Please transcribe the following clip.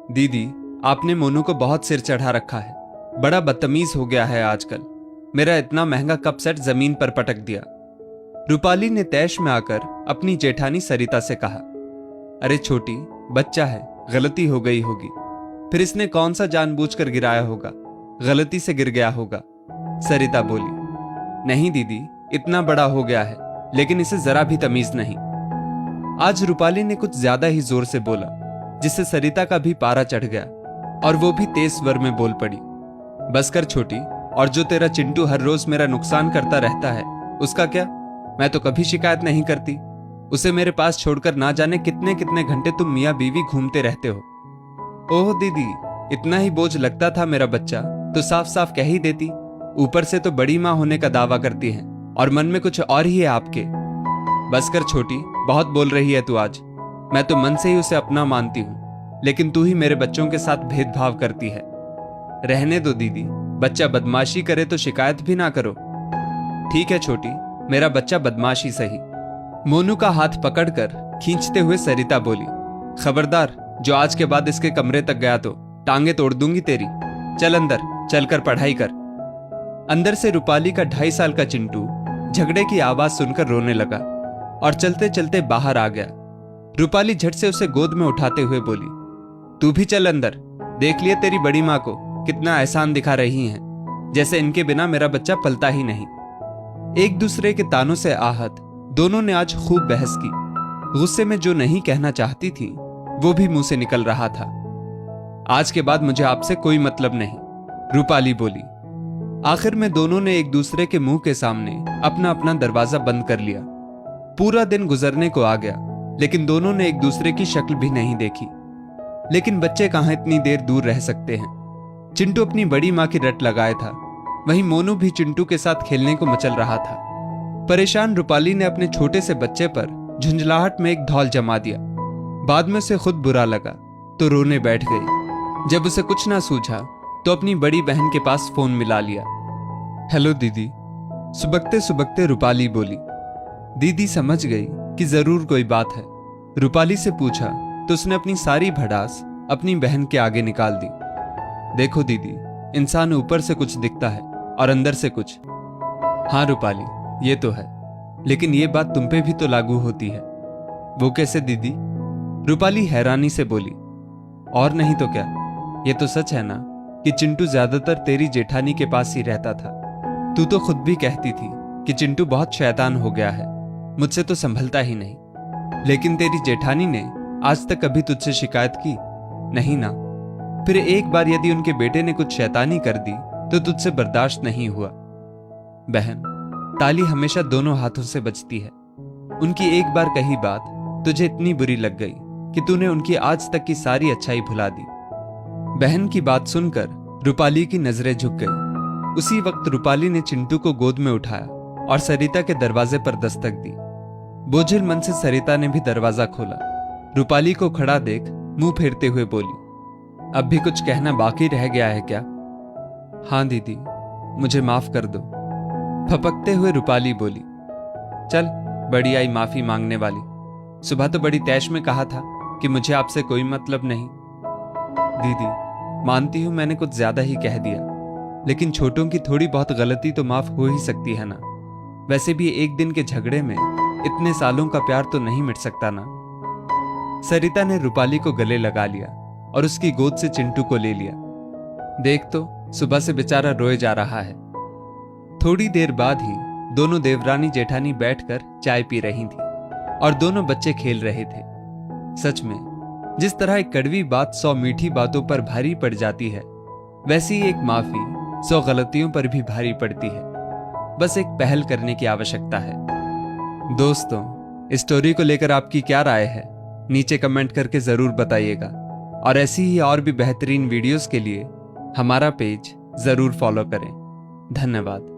दीदी, आपने मोनू को बहुत सिर चढ़ा रखा है। बड़ा बदतमीज हो गया है आजकल। मेरा इतना महंगा कप सेट जमीन पर पटक दिया। रूपाली ने तैश में आकर अपनी जेठानी सरिता से कहा, अरे छोटी, बच्चा है, गलती हो गई होगी। फिर इसने कौन सा जानबूझकर गिराया होगा, गलती से गिर गया होगा। सरिता बोली, नहीं दीदी, इतना बड़ा हो गया है, लेकिन इसे जरा भी तमीज नहीं। आज रूपाली ने कुछ ज्यादा ही जोर से बोला, जिससे सरिता का भी पारा चढ़ गया और वो भी तेज स्वर में बोल पड़ी, बस कर छोटी, और जो तेरा चिंटू हर रोज मेरा नुकसान करता रहता है उसका क्या? मैं तो कभी शिकायत नहीं करती। उसे मेरे पास छोड़कर ना जाने कितने कितने घंटे तुम मियाँ बीवी घूमते रहते हो। ओह दीदी, इतना ही बोझ लगता था मेरा बच्चा तो साफ साफ कह ही देती। ऊपर से तो बड़ी माँ होने का दावा करती है और मन में कुछ और ही है आपके। बस कर छोटी, बहुत बोल रही है तू आज। मैं तो मन से ही उसे अपना मानती हूँ, लेकिन तू ही मेरे बच्चों के साथ भेदभाव करती है। रहने दो दीदी, बच्चा बदमाशी करे तो शिकायत भी ना करो। ठीक है छोटी, मेरा बच्चा बदमाशी सही। मोनू का हाथ पकड़कर खींचते हुए सरिता बोली, खबरदार, जो आज के बाद इसके कमरे तक गया तो टांगे तोड़ दूंगी तेरी। चल अंदर, चलकर पढ़ाई कर। अंदर से रूपाली का 2.5 साल का चिंटू झगड़े की आवाज सुनकर रोने लगा और चलते चलते बाहर आ गया। रूपाली झट से उसे गोद में उठाते हुए बोली, तू भी चल अंदर। देख लिए तेरी बड़ी माँ को कितना एहसान दिखा रही हैं, जैसे इनके बिना मेरा बच्चा पलता ही नहीं। एक दूसरे के तानों से आहत दोनों ने आज खूब बहस की। गुस्से में जो नहीं कहना चाहती थी वो भी मुंह से निकल रहा था। आज के बाद मुझे आपसे कोई मतलब नहीं, रूपाली बोली। आखिर में दोनों ने एक दूसरे के मुंह के सामने अपना अपना दरवाजा बंद कर लिया। पूरा दिन गुजरने को आ गया, लेकिन दोनों ने एक दूसरे की शक्ल भी नहीं देखी। लेकिन बच्चे कहां इतनी देर दूर रह सकते हैं। चिंटू अपनी बड़ी माँ की रट लगाए था, वहीं मोनू भी चिंटू के साथ खेलने को मचल रहा था। परेशान रूपाली ने अपने छोटे से बच्चे पर झुंझलाहट में एक धौल जमा दिया। बाद में उसे खुद बुरा लगा तो रोने बैठ गई। जब उसे कुछ ना सूझा तो अपनी बड़ी बहन के पास फोन मिला लिया। हेलो दीदी, सुबकते सुबकते रूपाली बोली। दीदी समझ गई कि जरूर कोई बात है। रूपाली से पूछा तो उसने अपनी सारी भड़ास अपनी बहन के आगे निकाल दी। देखो दीदी, इंसान ऊपर से कुछ दिखता है और अंदर से कुछ। हाँ रूपाली, ये तो है, लेकिन ये बात तुम पे भी तो लागू होती है। वो कैसे दीदी? रूपाली हैरानी से बोली, और नहीं तो क्या, ये तो सच है ना कि चिंटू ज्यादातर तेरी जेठानी के पास ही रहता था। तू तो खुद भी कहती थी कि चिंटू बहुत शैतान हो गया है, मुझसे तो संभलता ही नहीं। लेकिन तेरी जेठानी ने आज तक कभी तुझसे शिकायत की नहीं ना? फिर एक बार यदि उनके बेटे ने कुछ शैतानी कर दी तो तुझसे बर्दाश्त नहीं हुआ। बहन, ताली हमेशा दोनों हाथों से बजती है। उनकी एक बार कही बात तुझे इतनी बुरी लग गई कि तूने उनकी आज तक की सारी अच्छाई भुला दी। बहन की बात सुनकर रूपाली की नजरें झुक गई। उसी वक्त रूपाली ने चिंटू को गोद में उठाया और सरिता के दरवाजे पर दस्तक दी। बोझिल मन से सरिता ने भी दरवाजा खोला। रूपाली को खड़ा देख मुंह फेरते हुए बोली, अब भी कुछ कहना बाकी रह गया है क्या? हाँ दीदी, मुझे माफ कर दो। फपकते हुए रूपाली बोली, चल, बड़ी आई माफी मांगने वाली। सुबह तो बड़ी तैश में कहा था कि मुझे आपसे कोई मतलब नहीं। दीदी, मानती हूं मैंने कुछ ज्यादा ही कह दिया, लेकिन छोटों की थोड़ी बहुत गलती तो माफ हो ही सकती है ना। वैसे भी एक दिन के झगड़े में इतने सालों का प्यार तो नहीं मिट सकता ना। सरिता ने रूपाली को गले लगा लिया और उसकी गोद से चिंटू को ले लिया। देख तो, सुबह से बेचारा रोए जा रहा है। थोड़ी देर बाद ही दोनों देवरानी जेठानी बैठकर चाय पी रही थी और दोनों बच्चे खेल रहे थे। सच में, जिस तरह एक कड़वी बात 100 मीठी बातों पर भारी पड़ जाती है, वैसी ही एक माफी 100 गलतियों पर भी भारी पड़ती है। बस एक पहल करने की आवश्यकता है। दोस्तों, इस स्टोरी को लेकर आपकी क्या राय है? नीचे कमेंट करके जरूर बताइएगा और ऐसी ही और भी बेहतरीन वीडियोस के लिए हमारा पेज जरूर फॉलो करें। धन्यवाद।